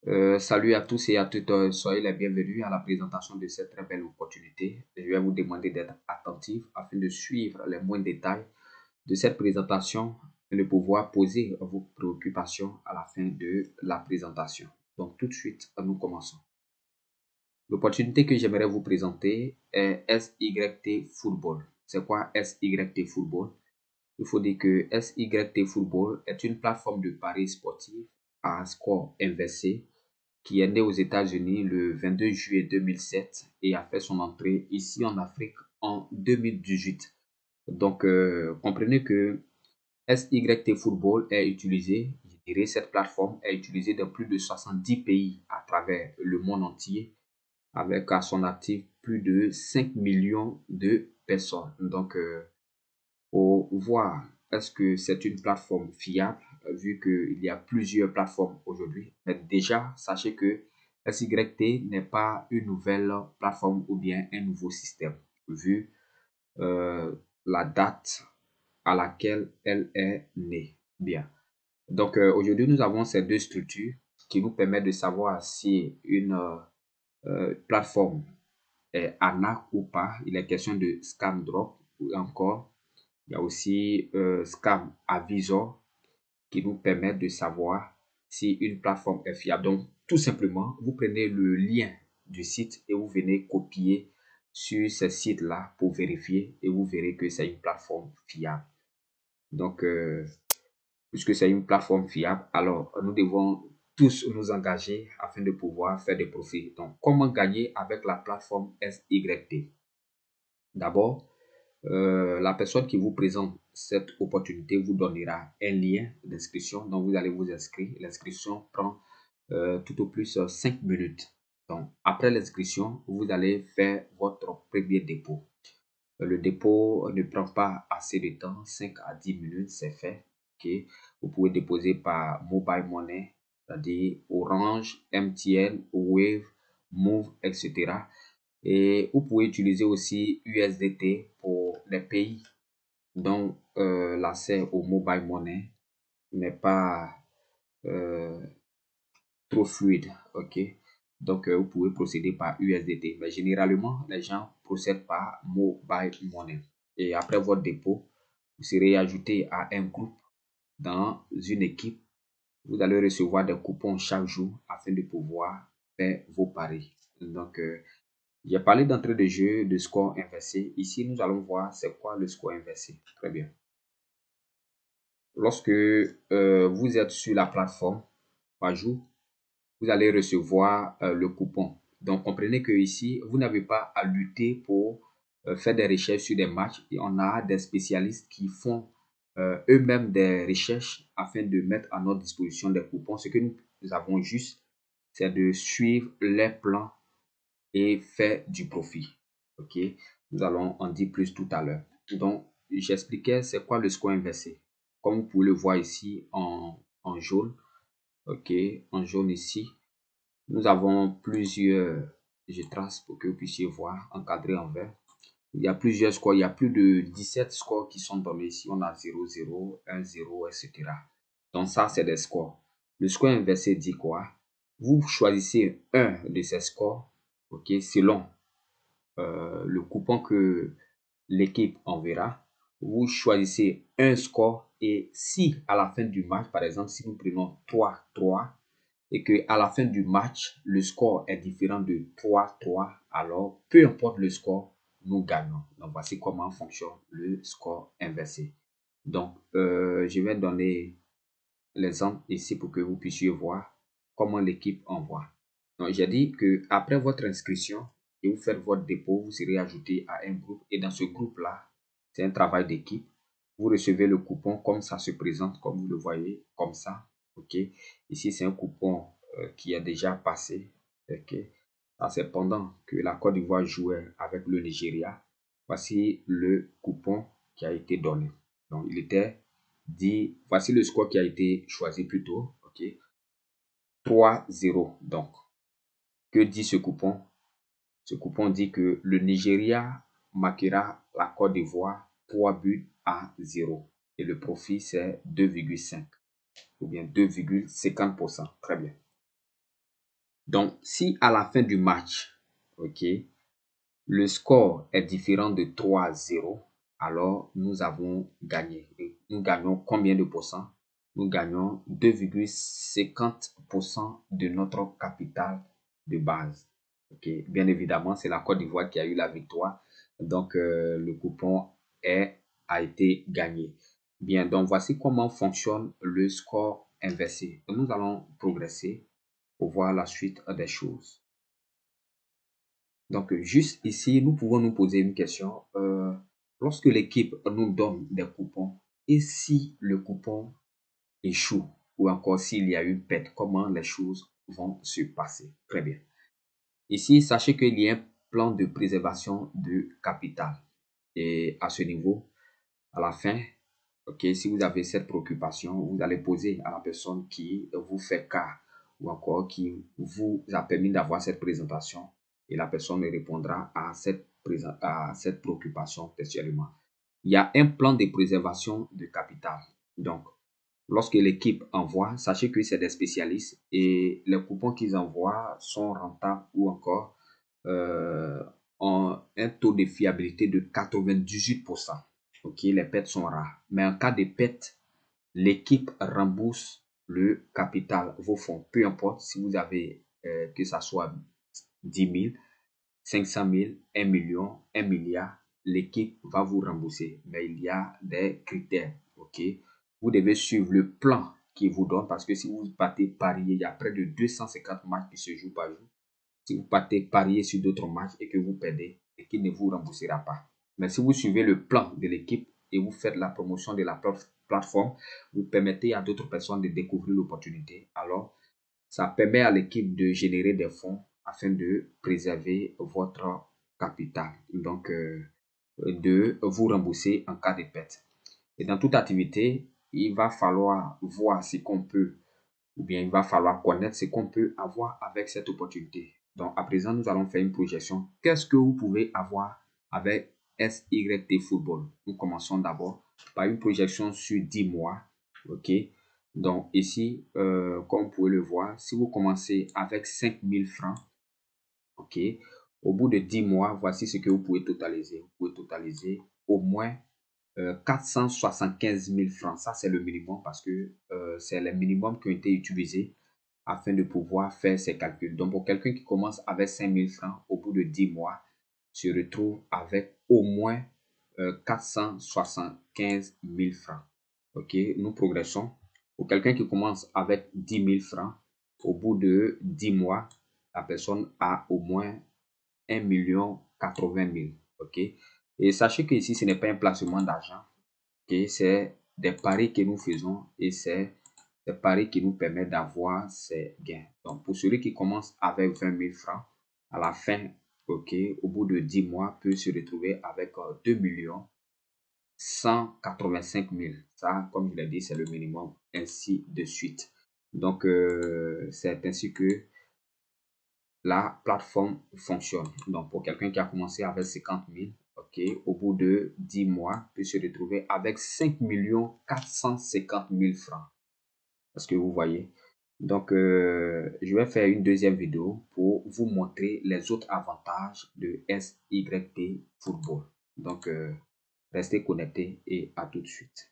Salut à tous et à toutes, soyez les bienvenus à la présentation de cette très belle opportunité. Je vais vous demander d'être attentif afin de suivre les moindres détails de cette présentation et de pouvoir poser vos préoccupations à la fin de la présentation. Donc tout de suite, nous commençons. L'opportunité que j'aimerais vous présenter est SYT Football. C'est quoi SYT Football? Il faut dire que SYT Football est une plateforme de paris sportifs à score inversé qui est né aux États-Unis le 22 juillet 2007 et a fait son entrée ici en Afrique en 2018. Donc, comprenez que SYT Football est utilisé, je dirais cette plateforme est utilisée dans plus de 70 pays à travers le monde entier, avec à son actif plus de 5 millions de personnes. Donc, pour voir est-ce que c'est une plateforme fiable, vu qu'il y a plusieurs plateformes aujourd'hui. Mais déjà, sachez que SYT n'est pas une nouvelle plateforme ou bien un nouveau système, vu euh, la date à laquelle elle est née. Bien. Donc, aujourd'hui, nous avons ces deux structures qui nous permettent de savoir si une plateforme est ANAC ou pas. Il est question de scam drop ou encore il y a aussi Scam Avisor qui nous permet de savoir si une plateforme est fiable. Donc, tout simplement, vous prenez le lien du site et vous venez copier sur ce site-là pour vérifier et vous verrez que c'est une plateforme fiable. Donc, puisque c'est une plateforme fiable, alors nous devons tous nous engager afin de pouvoir faire des profits. Donc, comment gagner avec la plateforme SYT? D'abord, la personne qui vous présente cette opportunité vous donnera un lien d'inscription. Donc, vous allez vous inscrire. L'inscription prend tout au plus 5 minutes. Donc, après l'inscription, vous allez faire votre premier dépôt. Le dépôt ne prend pas assez de temps, 5 à 10 minutes, c'est fait. Okay. Vous pouvez déposer par Mobile Money, c'est-à-dire Orange, MTN, Wave, Move, etc. Et vous pouvez utiliser aussi USDT pour les pays dont l'accès au mobile money n'est pas euh, trop fluide. Ok, donc vous pouvez procéder par USDT, mais généralement les gens procèdent par mobile money. Et après votre dépôt, vous serez ajouté à un groupe dans une équipe. Vous allez recevoir des coupons chaque jour afin de pouvoir faire vos paris. Donc, j'ai parlé d'entrée de jeu, de score inversé. Ici, nous allons voir c'est quoi le score inversé. Très bien. Lorsque vous êtes sur la plateforme par jour, vous allez recevoir le coupon. Donc, comprenez que ici, vous n'avez pas à lutter pour faire des recherches sur des matchs. Et on a des spécialistes qui font eux-mêmes des recherches afin de mettre à notre disposition des coupons. Ce que nous avons juste, c'est de suivre les plans et faire du profit. Ok, nous allons en dire plus tout à l'heure. Donc, j'expliquais c'est quoi le score inversé. Comme vous pouvez le voir ici en jaune. Ok, en jaune ici, nous avons plusieurs, je trace pour que vous puissiez voir, encadré en vert. Il y a plusieurs scores, il y a plus de 17 scores qui sont donnés ici. On a 0, 0, 1, 0, etc. Donc ça, c'est des scores. Le score inversé dit quoi? Vous choisissez un de ces scores, ok, selon le coupon que l'équipe enverra. Vous choisissez un score et si à la fin du match, par exemple, si nous prenons 3-3 et que à la fin du match, le score est différent de 3-3, alors peu importe le score, nous gagnons. Donc voici comment fonctionne le score inversé. Donc, je vais donner l'exemple ici pour que vous puissiez voir comment l'équipe envoie. Donc, j'ai dit que après votre inscription et vous faites votre dépôt, vous serez ajouté à un groupe et dans ce groupe-là, c'est un travail d'équipe. Vous recevez le coupon comme ça se présente, comme vous le voyez, comme ça. Ok. Ici, c'est un coupon qui est déjà passé. Ok. Ça, c'est pendant que la Côte d'Ivoire jouait avec le Nigeria. Voici le coupon qui a été donné. Donc, il était dit, voici le score qui a été choisi plus tôt. Ok. 3-0. Donc, que dit ce coupon? Ce coupon dit que le Nigeria marquera la Côte d'Ivoire 3 buts à 0. Et le profit, c'est 2,5 ou bien 2,50%. Très bien. Donc, si à la fin du match, ok, le score est différent de 3-0, alors nous avons gagné. Et nous gagnons combien de pourcents? Nous gagnons 2,50% de notre capital de base. Ok, bien évidemment, c'est la Côte d'Ivoire qui a eu la victoire. Donc, le coupon a été gagné. Bien, donc voici comment fonctionne le score inversé. Nous allons progresser pour voir la suite des choses. Donc, juste ici, nous pouvons nous poser une question. Lorsque l'équipe nous donne des coupons, et si le coupon échoue, ou encore s'il y a une perte, comment les choses vont se passer? Très bien. Ici, sachez qu'il y a un plan de préservation de capital. Et à ce niveau, à la fin, ok, si vous avez cette préoccupation, vous allez poser à la personne qui vous fait cas ou encore qui vous a permis d'avoir cette présentation et la personne répondra à cette préoccupation textuellement. Il y a un plan de préservation de capital. Donc, lorsque l'équipe envoie, sachez que c'est des spécialistes et les coupons qu'ils envoient sont rentables ou encore ont un taux de fiabilité de 98%. Ok, les pertes sont rares. Mais en cas de perte, l'équipe rembourse le capital, vos fonds. Peu importe si vous avez que ça soit 10 000, 500 000, 1 million, 1 milliard, l'équipe va vous rembourser. Mais il y a des critères. Ok, vous devez suivre le plan qu'il vous donne parce que si vous partez parier, il y a près de 250 matchs qui se jouent par jour. Si vous partez parier sur d'autres matchs et que vous perdez, l'équipe ne vous remboursera pas. Mais si vous suivez le plan de l'équipe et vous faites la promotion de la plateforme, vous permettez à d'autres personnes de découvrir l'opportunité. Alors, ça permet à l'équipe de générer des fonds afin de préserver votre capital. Donc, de vous rembourser en cas de perte. Et dans toute activité, il va falloir voir ce qu'on peut, ou bien il va falloir connaître ce qu'on peut avoir avec cette opportunité. Donc, à présent, nous allons faire une projection. Qu'est-ce que vous pouvez avoir avec SYT Football? Nous commençons d'abord par une projection sur 10 mois. OK? Donc, ici, comme vous pouvez le voir, si vous commencez avec 5 000 francs, OK, au bout de 10 mois, voici ce que vous pouvez totaliser. Vous pouvez totaliser au moins 475 000 francs. Ça, c'est le minimum parce que c'est les minimums qui ont été utilisés afin de pouvoir faire ces calculs. Donc, pour quelqu'un qui commence avec 5 000 francs, au bout de 10 mois, se retrouve avec au moins 475 000 francs. OK, nous progressons. Pour quelqu'un qui commence avec 10 000 francs, au bout de 10 mois, la personne a au moins 1 80 000. OK, et sachez que ici, ce n'est pas un placement d'argent. Okay? C'est des paris que nous faisons et c'est des paris qui nous permettent d'avoir ces gains. Donc, pour celui qui commence avec 20 000 francs, à la fin, ok, au bout de 10 mois, peut se retrouver avec 2 185 000. Ça, comme je l'ai dit, c'est le minimum, ainsi de suite. Donc, c'est ainsi que la plateforme fonctionne. Donc, pour quelqu'un qui a commencé avec 50 000, ok, au bout de 10 mois, peut se retrouver avec 5 450 000 francs. Parce que vous voyez. Donc, je vais faire une deuxième vidéo pour vous montrer les autres avantages de SYT Football. Donc, restez connectés et à tout de suite.